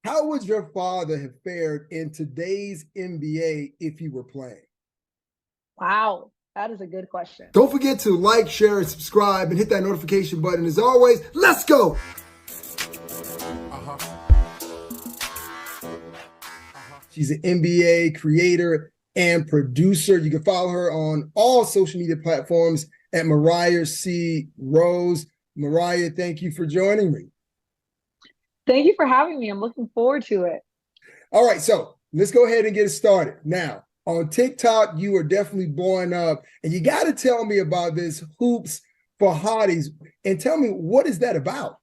How would your father have fared in today's NBA if he were playing? Wow, that is a good question. Don't forget to like, share, and subscribe and hit that notification button. As always, let's go. She's an NBA creator and producer. You can follow her on all social media platforms at Mariah C. Rose. Mariah, thank you for joining me. Thank you for having me. I'm looking forward to it. All right, so let's go ahead and get it started. Now, on TikTok, you are definitely blowing up, and you got to tell me about this Hoops for Hotties, and tell me, what is that about?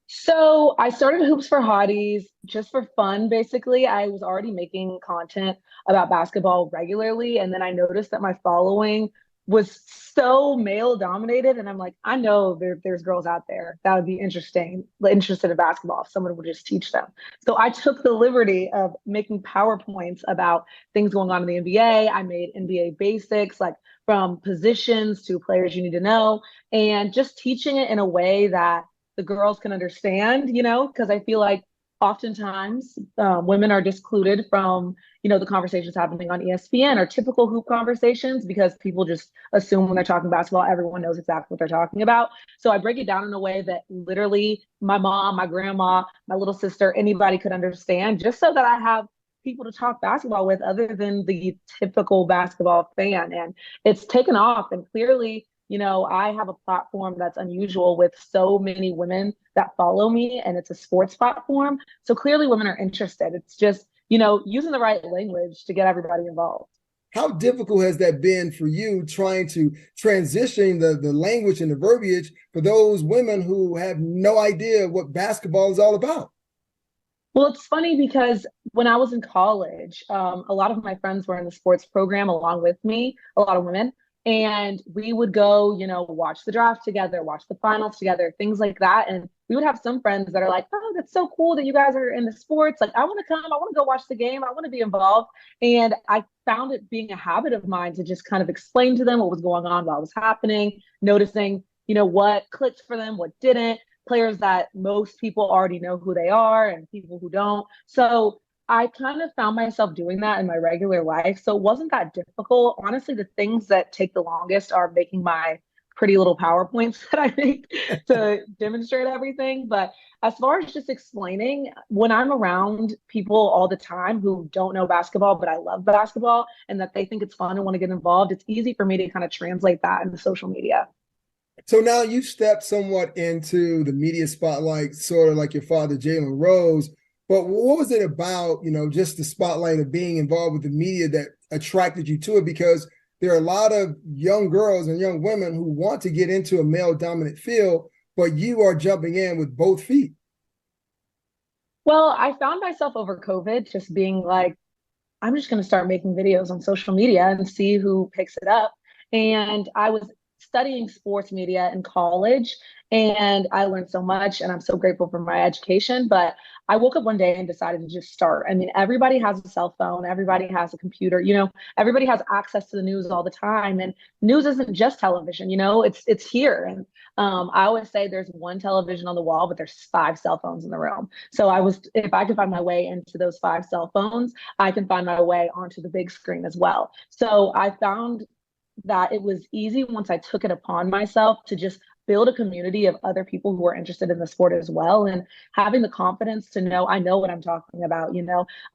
So I started Hoops for Hotties just for fun, basically. I was already making content about basketball regularly, and then I noticed that my following was so male dominated, and I'm like, I know there's girls out there that would be interested in basketball if someone would just teach them. So I took the liberty of making PowerPoints about things going on in the NBA. I made NBA basics, like from positions to players you need to know, and just teaching it in a way that the girls can understand, because I feel like oftentimes women are discluded from, the conversations happening on ESPN or typical hoop conversations because people just assume when they're talking basketball, everyone knows exactly what they're talking about. So I break it down in a way that literally my mom, my grandma, my little sister, anybody could understand, just so that I have people to talk basketball with other than the typical basketball fan. And it's taken off. And clearly, I have a platform that's unusual with so many women that follow me, and it's a sports platform. So clearly, women are interested. It's just, using the right language to get everybody involved. How difficult has that been for you trying to transition the language and the verbiage for those women who have no idea what basketball is all about? Well, it's funny because when I was in college, a lot of my friends were in the sports program along with me, a lot of women. And we would go, watch the draft together, watch the finals together, things like that. And we would have some friends that are like, oh, that's so cool that you guys are in the sports. Like, I want to come, I want to go watch the game, I want to be involved. And I found it being a habit of mine to just kind of explain to them what was going on, what was happening, noticing, what clicked for them, what didn't, players that most people already know who they are and people who don't. So I kind of found myself doing that in my regular life. So it wasn't that difficult. Honestly, the things that take the longest are making my pretty little PowerPoints that I make to demonstrate everything. But as far as just explaining, when I'm around people all the time who don't know basketball, but I love basketball and that they think it's fun and want to get involved, it's easy for me to kind of translate that into social media. So now you stepped somewhat into the media spotlight, sort of like your father, Jalen Rose. But what was it about, just the spotlight of being involved with the media that attracted you to it? Because there are a lot of young girls and young women who want to get into a male dominant field, but you are jumping in with both feet. Well, I found myself over COVID just being like, I'm just going to start making videos on social media and see who picks it up. And I was studying sports media in college and I learned so much and I'm so grateful for my education. But I woke up one day and decided to just start. I mean, everybody has a cell phone, everybody has a computer, everybody has access to the news all the time. And news isn't just television, it's here. And I always say there's one television on the wall, but there's five cell phones in the room. So if I could find my way into those five cell phones, I can find my way onto the big screen as well. So I found that it was easy once I took it upon myself to just build a community of other people who are interested in the sport as well. And having the confidence to know I know what I'm talking about.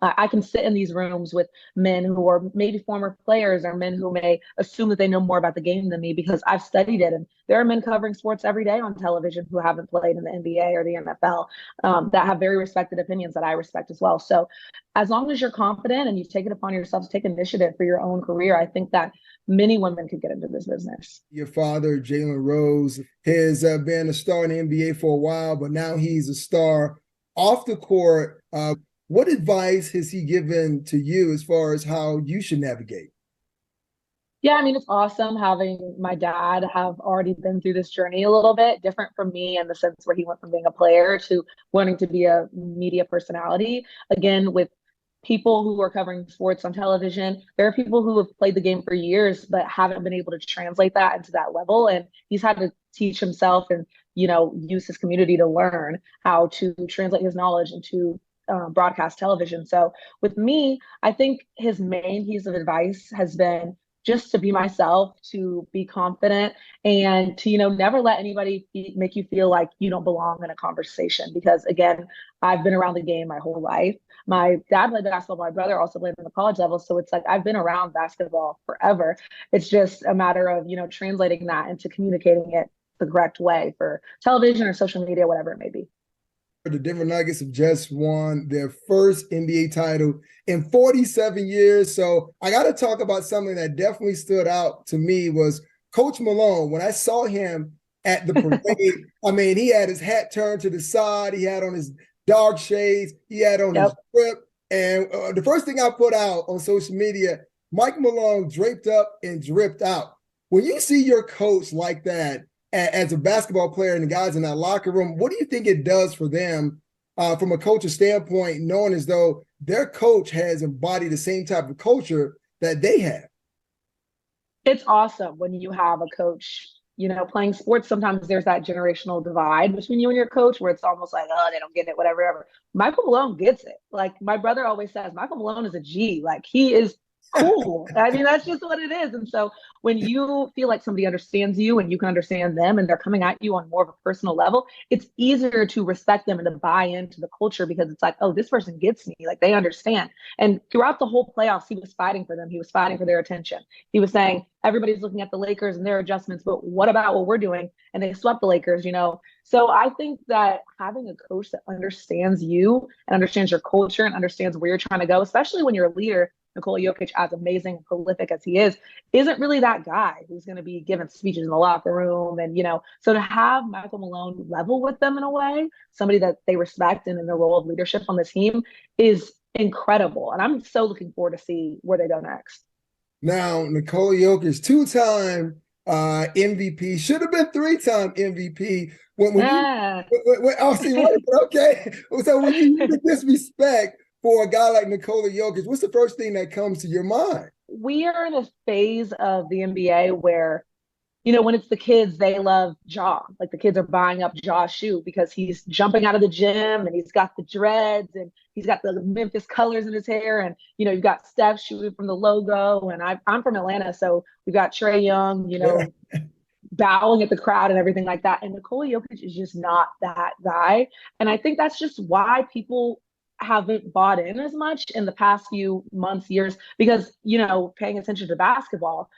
I can sit in these rooms with men who are maybe former players or men who may assume that they know more about the game than me because I've studied it. And there are men covering sports every day on television who haven't played in the NBA or the NFL that have very respected opinions that I respect as well. So as long as you're confident and you take it upon yourself to take initiative for your own career, I think that many women could get into this business. Your father, Jalen Rose, has been a star in the NBA for a while, but now he's a star off the court. What advice has he given to you as far as how you should navigate? Yeah, I mean, it's awesome having my dad have already been through this journey a little bit different from me in the sense where he went from being a player to wanting to be a media personality. Again, with people who are covering sports on television, there are people who have played the game for years but haven't been able to translate that into that level. And he's had to teach himself and, use his community to learn how to translate his knowledge into broadcast television. So with me, I think his main piece of advice has been just to be myself, to be confident, and to, never let anybody make you feel like you don't belong in a conversation. Because again, I've been around the game my whole life. My dad played basketball. My brother also played in the college level. So it's like I've been around basketball forever. It's just a matter of, translating that into communicating it the correct way for television or social media, whatever it may be. The Denver Nuggets have just won their first NBA title in 47 years. So I got to talk about something that definitely stood out to me was Coach Malone. When I saw him at the parade, I mean, he had his hat turned to the side. He had on his dark shades. He had on his grip. And the first thing I put out on social media, Mike Malone draped up and dripped out. When you see your coach like that, as a basketball player and the guys in that locker room, what do you think it does for them from a coach's standpoint, knowing as though their coach has embodied the same type of culture that they have? It's awesome when you have a coach, playing sports. Sometimes there's that generational divide between you and your coach where it's almost like, oh, they don't get it, whatever. Michael Malone gets it. Like my brother always says, Michael Malone is a G. Like he is cool. I mean, that's just what it is. And so when you feel like somebody understands you and you can understand them and they're coming at you on more of a personal level, it's easier to respect them and to buy into the culture because it's like, oh, this person gets me. Like they understand. And throughout the whole playoffs, he was fighting for them. He was fighting for their attention. He was saying, everybody's looking at the Lakers and their adjustments, but what about what we're doing? And they swept the Lakers, So I think that having a coach that understands you and understands your culture and understands where you're trying to go, especially when you're a leader, Nikola Jokic, as amazing and prolific as he is, isn't really that guy who's going to be giving speeches in the locker room. And, so to have Michael Malone level with them in a way, somebody that they respect and in the role of leadership on the team is incredible. And I'm so looking forward to see where they go next. Now, Nikola Jokic, two-time MVP, should have been three-time MVP. Okay. So when you hear the disrespect for a guy like Nikola Jokic, what's the first thing that comes to your mind? We are in a phase of the NBA where, when it's the kids, they love Ja. Like the kids are buying up Ja's shoe because he's jumping out of the gym and he's got the dreads and he's got the Memphis colors in his hair. And, you've got Steph shooting from the logo. And I'm from Atlanta, so we've got Trae Young, bowing at the crowd and everything like that. And Nikola Jokic is just not that guy. And I think that's just why people haven't bought in as much in the past few months, years, because, paying attention to basketball,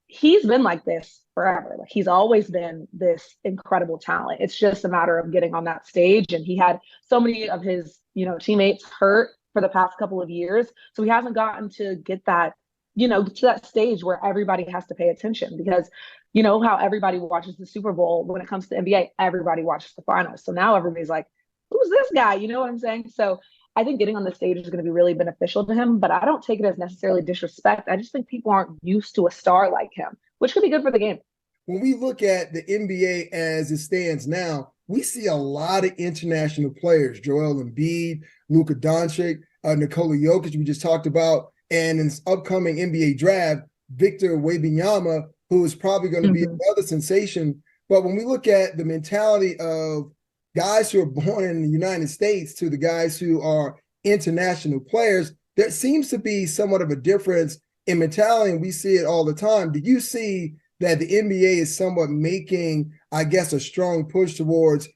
he's been like this forever. Like he's always been this incredible talent. It's just a matter of getting on that stage. And he had so many of his, teammates hurt for the past couple of years. So he hasn't gotten to get that, to that stage where everybody has to pay attention because, how everybody watches the Super Bowl when it comes to NBA, everybody watches the finals. So now everybody's like, who's this guy? You know what I'm saying? So I think getting on the stage is going to be really beneficial to him, but I don't take it as necessarily disrespect. I just think people aren't used to a star like him, which could be good for the game. When we look at the NBA as it stands now, we see a lot of international players, Joel Embiid, Luka Doncic, Nikola Jokic, we just talked about, and in this upcoming NBA draft, Victor Wembanyama, who is probably going to be another sensation. But when we look at the mentality of guys who are born in the United States to the guys who are international players, there seems to be somewhat of a difference in mentality, and we see it all the time. Do you see that the NBA is somewhat making, I guess, a strong push towards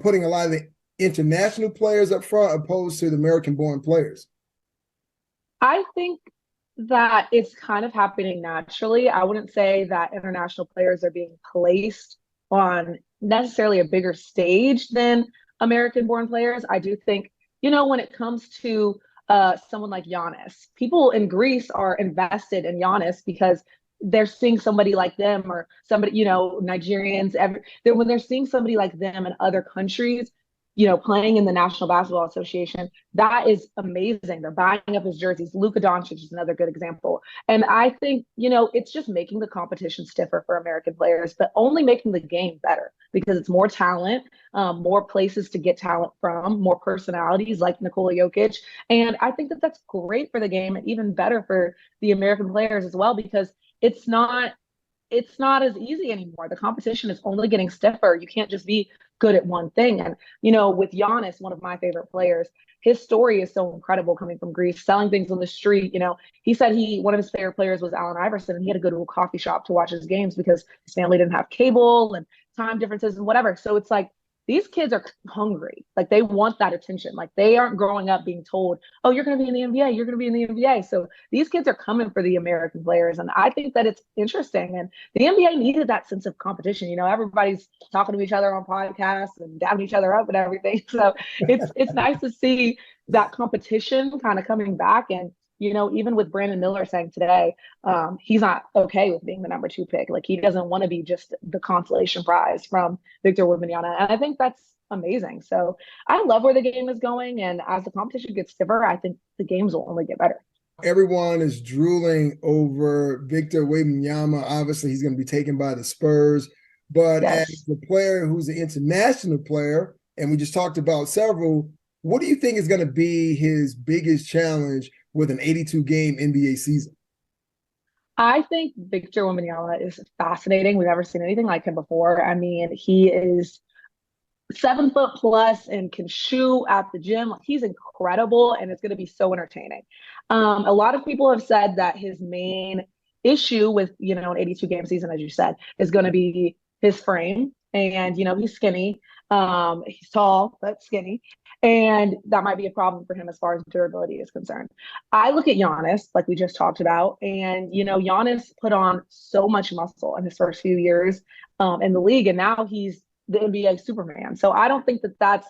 putting a lot of the international players up front opposed to the American-born players? I think that it's kind of happening naturally. I wouldn't say that international players are being placed on necessarily a bigger stage than American-born players. I do think, when it comes to someone like Giannis, people in Greece are invested in Giannis because they're seeing somebody like them or somebody, Nigerians, when they're seeing somebody like them in other countries, playing in the National Basketball Association, that is amazing. They're buying up his jerseys. Luka Doncic is another good example. And I think, it's just making the competition stiffer for American players, but only making the game better because it's more talent, more places to get talent from, more personalities like Nikola Jokic. And I think that that's great for the game and even better for the American players as well, because it's not as easy anymore. The competition is only getting stiffer. You can't just be good at one thing. And, with Giannis, one of my favorite players, his story is so incredible coming from Greece, selling things on the street. He said one of his favorite players was Allen Iverson, and he had to go to a coffee shop to watch his games because his family didn't have cable and time differences and whatever. So it's like, these kids are hungry. Like, they want that attention. Like, they aren't growing up being told, oh, you're going to be in the NBA. You're going to be in the NBA. So these kids are coming for the American players. And I think that it's interesting. And the NBA needed that sense of competition. Everybody's talking to each other on podcasts and dabbing each other up and everything. So it's nice to see that competition kind of coming back. And, even with Brandon Miller saying today, he's not okay with being the number 2 pick. Like, he doesn't want to be just the consolation prize from Victor Wembanyama. And I think that's amazing. So I love where the game is going. And as the competition gets stiffer, I think the games will only get better. Everyone is drooling over Victor Wembanyama. Obviously, he's going to be taken by the Spurs. But Yes. as the player who's an international player, and we just talked about several, what do you think is going to be his biggest challenge with an 82-game NBA season? I think Victor Wembanyama is fascinating. We've never seen anything like him before. I mean, he is 7 foot plus and can shoot at the gym. He's incredible, and it's going to be so entertaining. A lot of people have said that his main issue with, an 82-game season, as you said, is going to be his frame. And, he's skinny. He's tall, but skinny. And that might be a problem for him as far as durability is concerned. I look at Giannis, like we just talked about, and, Giannis put on so much muscle in his first few years in the league, and now he's the NBA Superman. So I don't think that that's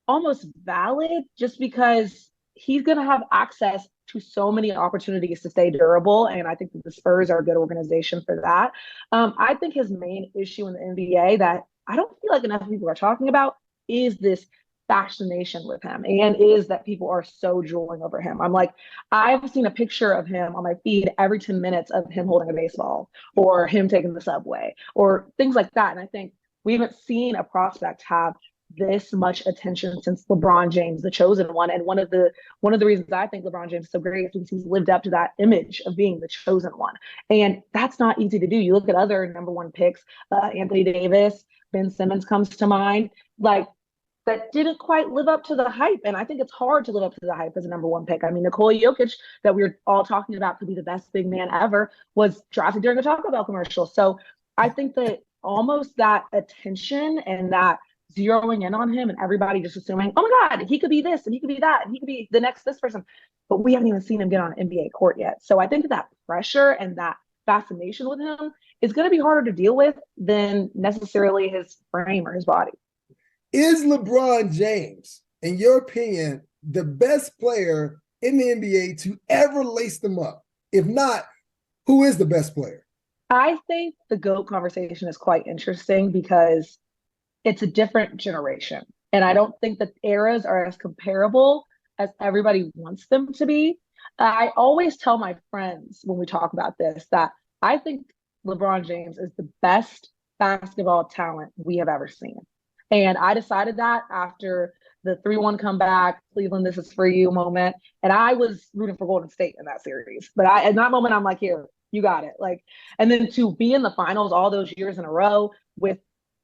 almost valid, just because he's going to have access to so many opportunities to stay durable. And I think that the Spurs are a good organization for that. I think his main issue in the NBA that I don't feel like enough people are talking about is this fascination with him, and is that people are so drooling over him. I'm like, I've seen a picture of him on my feed every 10 minutes of him holding a baseball or him taking the subway or things like that. And I think we haven't seen a prospect have this much attention since LeBron James, the chosen one. And one of the reasons I think LeBron James is so great is because he's lived up to that image of being the chosen one. And that's not easy to do. You look at other number 1 picks, Anthony Davis, Ben Simmons comes to mind, like, that didn't quite live up to the hype. And I think it's hard to live up to the hype as a number 1 pick. I mean, Nikola Jokic, that we were all talking about could be the best big man ever, was drafted during a Taco Bell commercial. So I think that almost that attention and that zeroing in on him and everybody just assuming, oh my God, he could be this and he could be that and he could be the next this person. But we haven't even seen him get on NBA court yet. So I think that pressure and that fascination with him is going to be harder to deal with than necessarily his frame or his body. Is LeBron James, in your opinion, the best player in the NBA to ever lace them up? If not, who is the best player? I think the GOAT conversation is quite interesting because it's a different generation. And I don't think that eras are as comparable as everybody wants them to be. I always tell my friends when we talk about this that I think LeBron James is the best basketball talent we have ever seen. And I decided that after the 3-1 comeback, Cleveland, this is for you moment. And I was rooting for Golden State in that series. But in that moment, I'm like, here, you got it. Like, and then to be in the finals all those years in a row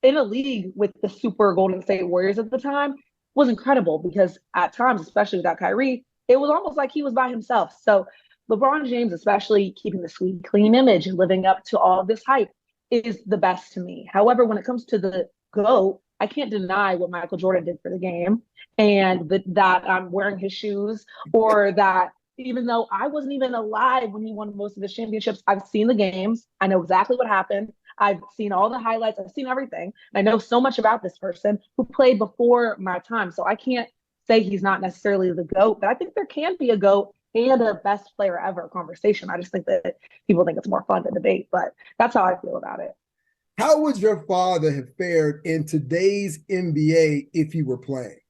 in a league with the super Golden State Warriors at the time was incredible, because at times, especially without Kyrie, it was almost like he was by himself. So LeBron James, especially keeping the sweet, clean image and living up to all of this hype, is the best to me. However, when it comes to the GOAT, I can't deny what Michael Jordan did for the game, and that I'm wearing his shoes, or that even though I wasn't even alive when he won most of his championships, I've seen the games. I know exactly what happened. I've seen all the highlights. I've seen everything. I know so much about this person who played before my time. So I can't say he's not necessarily the GOAT, but I think there can be a GOAT and a best player ever conversation. I just think that people think it's more fun to debate, but that's how I feel about it. How would your father have fared in today's NBA if he were playing?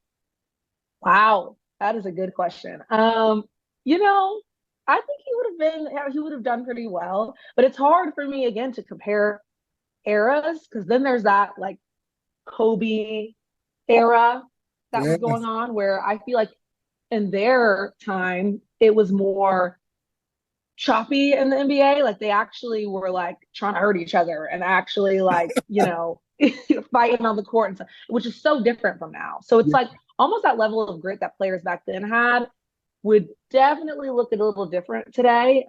Wow, that is a good question. I think he would have done pretty well, but it's hard for me again to compare eras, because then there's that like Kobe era that was going on, where I feel like in their time it was more choppy in the NBA. Like, they actually were like trying to hurt each other and actually like, fighting on the court, and stuff, which is so different from now. So it's Yeah. like almost that level of grit that players back then had would definitely look a little different today.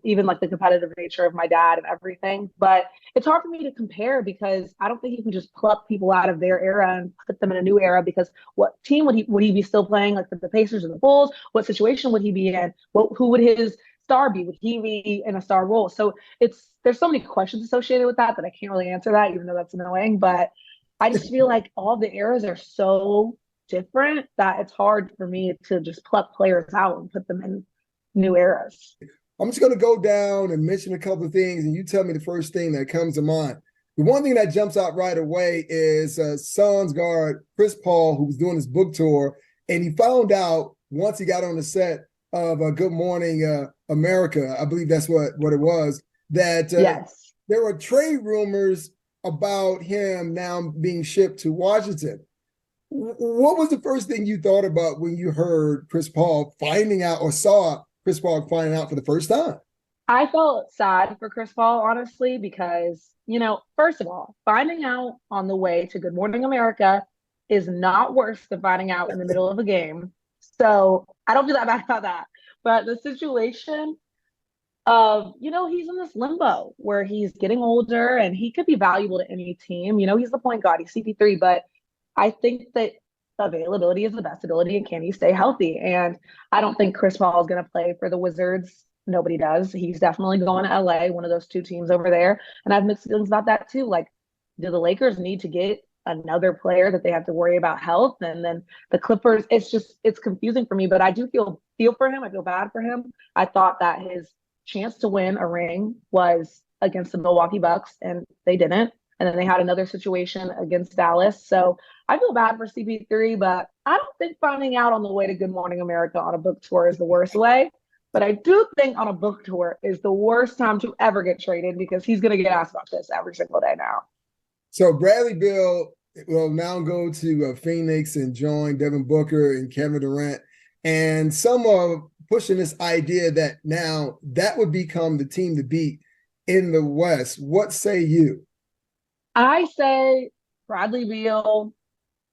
Even like the competitive nature of my dad and everything. But it's hard for me to compare because I don't think you can just pluck people out of their era and put them in a new era because what team would he be still playing, like for the Pacers or the Bulls? What situation would he be in? Who would his star be? Would he be in a star role? So there's so many questions associated with that I can't really answer that, even though that's annoying. But I just feel like all the eras are so different that it's hard for me to just pluck players out and put them in new eras. I'm just going to go down and mention a couple of things, and you tell me the first thing that comes to mind. The one thing that jumps out right away is Suns guard Chris Paul, who was doing his book tour, and he found out once he got on the set of Good Morning America, I believe that's what it was, that yes, there were trade rumors about him now being shipped to Washington. What was the first thing you thought about when you heard Chris Paul finding out or saw Chris Paul finding out for the first time? I felt sad for Chris Paul, honestly, because, first of all, finding out on the way to Good Morning America is not worse than finding out in the middle of a game. So I don't feel that bad about that. But the situation of, he's in this limbo where he's getting older and he could be valuable to any team. He's the point guard, he's CP3, but I think that availability is the best ability and can he stay healthy? And I don't think Chris Paul is going to play for the Wizards. Nobody does. He's definitely going to LA, one of those two teams over there. And I have mixed feelings about that too. Like, do the Lakers need to get another player that they have to worry about health? And then the Clippers, it's confusing for me, but I do feel for him. I feel bad for him. I thought that his chance to win a ring was against the Milwaukee Bucks and they didn't. And then they had another situation against Dallas. So I feel bad for CP3, but I don't think finding out on the way to Good Morning America on a book tour is the worst way. But I do think on a book tour is the worst time to ever get traded because he's going to get asked about this every single day now. So Bradley Beal will now go to Phoenix and join Devin Booker and Kevin Durant. And some are pushing this idea that now that would become the team to beat in the West. What say you? I say Bradley Beal,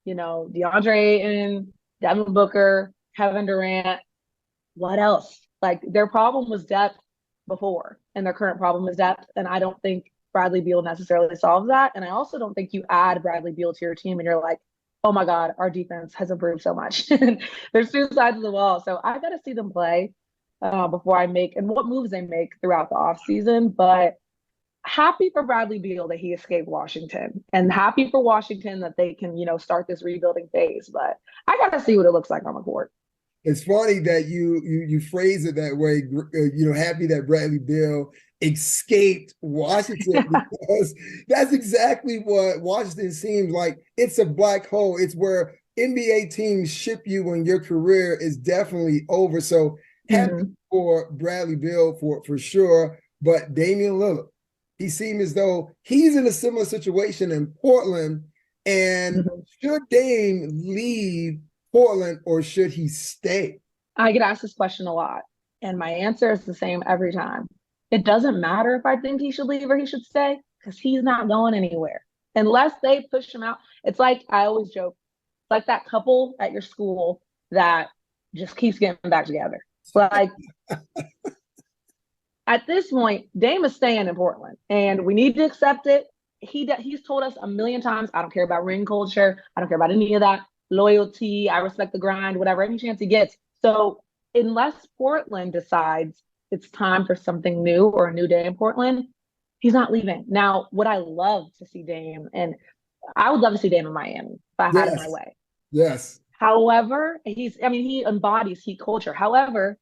DeAndre Ayton, Devin Booker, Kevin Durant. What else? Like their problem was depth before, and their current problem is depth. And I don't think Bradley Beal necessarily solves that. And I also don't think you add Bradley Beal to your team and you're like, oh my God, our defense has improved so much. There's two sides of the wall. So I got to see them play before I make and what moves they make throughout the offseason. But happy for Bradley Beal that he escaped Washington and happy for Washington that they can, start this rebuilding phase. But I got to see what it looks like on the court. It's funny that you phrase it that way, happy that Bradley Beal escaped Washington because that's exactly what Washington seems like. It's a black hole. It's where NBA teams ship you when your career is definitely over. So happy for Bradley Beal for sure. But Damian Lillard, he seemed as though he's in a similar situation in Portland. And should Dame leave Portland or should he stay? I get asked this question a lot, and my answer is the same every time. It doesn't matter if I think he should leave or he should stay because he's not going anywhere unless they push him out. It's like I always joke, it's like that couple at your school that just keeps getting back together. Like at this point, Dame is staying in Portland, and we need to accept it. He's told us a million times, I don't care about ring culture. I don't care about any of that. Loyalty, I respect the grind, whatever, any chance he gets. So unless Portland decides it's time for something new or a new day in Portland, he's not leaving. Now, would I love to see Dame? And I would love to see Dame in Miami if I had it my way. Yes. However, he embodies Heat culture. However,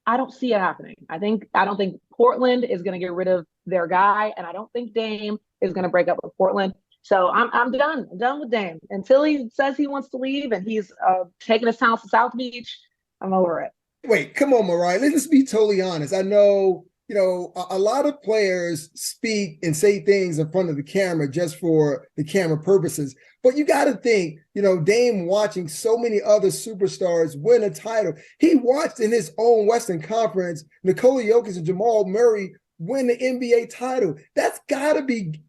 I don't see it happening. I don't think Portland is going to get rid of their guy, and I don't think Dame is going to break up with Portland. So I'm done. I'm done with Dame. Until he says he wants to leave and he's taking his talents to South Beach, I'm over it. Wait, come on, Mariah. Let's be totally honest. I know, a lot of players speak and say things in front of the camera just for the camera purposes. But you got to think, Dame watching so many other superstars win a title. He watched in his own Western Conference, Nikola Jokic and Jamal Murray win the NBA title. That's got to be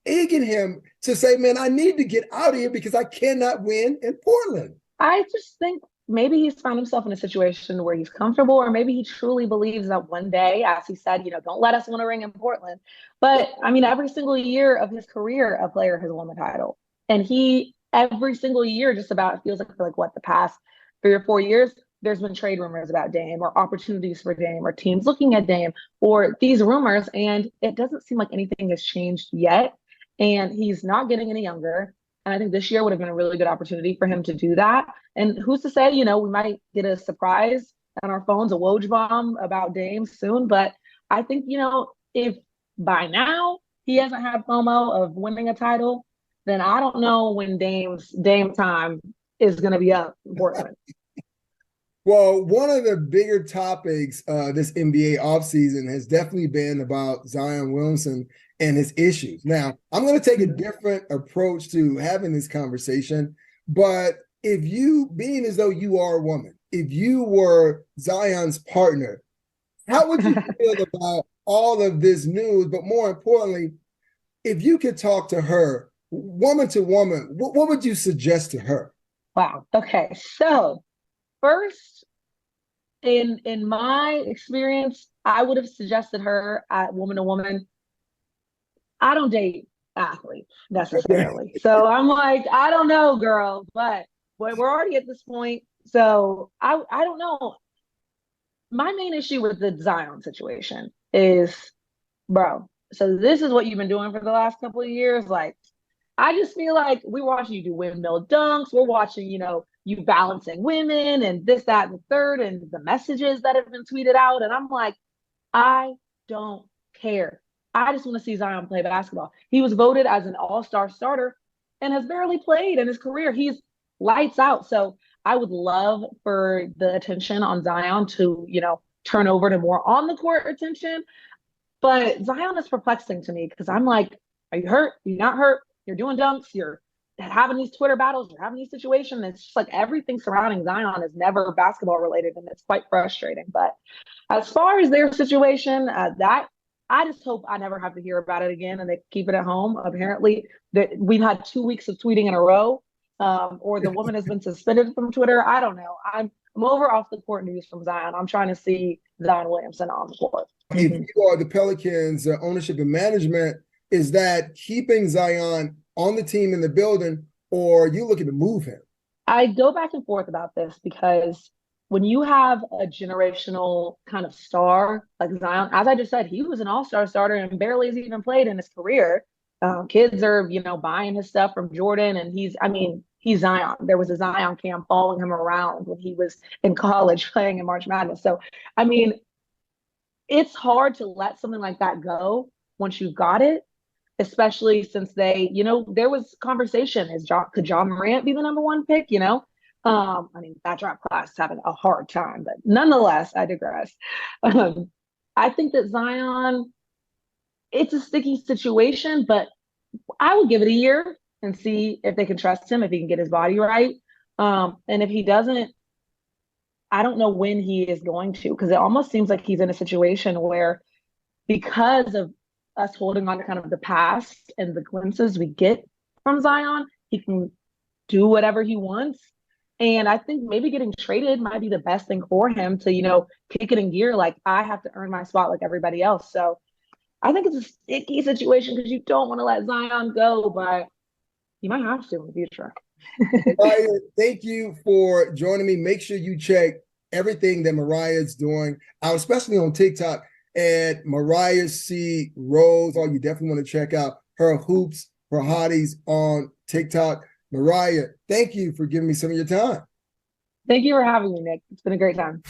egging him to say, man, I need to get out of here because I cannot win in Portland? I just think maybe he's found himself in a situation where he's comfortable, or maybe he truly believes that one day, as he said, don't let us win a ring in Portland. But I mean, every single year of his career, a player has won the title. And he, every single year, just about, it feels like for like what, the past 3 or 4 years, there's been trade rumors about Dame or opportunities for Dame or teams looking at Dame or these rumors. And it doesn't seem like anything has changed yet. And he's not getting any younger. And I think this year would have been a really good opportunity for him to do that. And who's to say, we might get a surprise on our phones, a Woj bomb about Dame soon. But I think, if by now he hasn't had FOMO of winning a title, then I don't know when Dame time is going to be up in Portland. Well, one of the bigger topics this NBA offseason has definitely been about Zion Williamson and his issues. Now, I'm going to take a different approach to having this conversation, but if you, being as though you are a woman, if you were Zion's partner, how would you feel about all of this news? But more importantly, if you could talk to her, woman to woman, what would you suggest to her? Wow. Okay. So first, in my experience, I would have suggested her at woman to woman. I don't date athletes necessarily. So I'm like, I don't know, girl, but we're already at this point. So I don't know. My main issue with the Zion situation is, bro, so this is what you've been doing for the last couple of years. Like, I just feel like we're watching you do windmill dunks. We're watching, you balancing women and this, that, and the third, and the messages that have been tweeted out. And I'm like, I don't care. I just want to see Zion play basketball. He was voted as an all-star starter and has barely played in his career. He's lights out. So I would love for the attention on Zion to, turn over to more on the court attention. But Zion is perplexing to me because I'm like, are you hurt? Are you not hurt? You're doing dunks. You're having these Twitter battles. You're having these situations. It's just like everything surrounding Zion is never basketball related, and it's quite frustrating. But as far as their situation, that I just hope I never have to hear about it again, and they keep it at home. Apparently, we've had 2 weeks of tweeting in a row, or the woman has been suspended from Twitter. I don't know. I'm over off the court news from Zion. I'm trying to see Zion Williamson on the court. If you are the Pelicans ownership and management, is that keeping Zion on the team in the building, or are you looking to move him? I go back and forth about this because when you have a generational kind of star like Zion, as I just said, he was an all-star starter and barely has even played in his career. Kids are, buying his stuff from Jordan, and he's Zion. There was a Zion cam following him around when he was in college playing in March Madness. So, it's hard to let something like that go once you've got it, especially since they, there was conversation. Could John Morant be the number one pick? That draft class is having a hard time, but nonetheless, I digress. I think that Zion, it's a sticky situation, but I would give it a year and see if they can trust him, if he can get his body right. And if he doesn't, I don't know when he is going to, because it almost seems like he's in a situation where, because of us holding on to kind of the past and the glimpses we get from Zion, he can do whatever he wants. And I think maybe getting traded might be the best thing for him to, kick it in gear. Like, I have to earn my spot like everybody else. So I think it's a sticky situation because you don't want to let Zion go, but you might have to in the future. Mariah, thank you for joining me. Make sure you check everything that Mariah is doing out, especially on TikTok, at Mariah C. Rose. You definitely want to check out her hoops, her hotties on TikTok. Mariah, thank you for giving me some of your time. Thank you for having me, Nick. It's been a great time.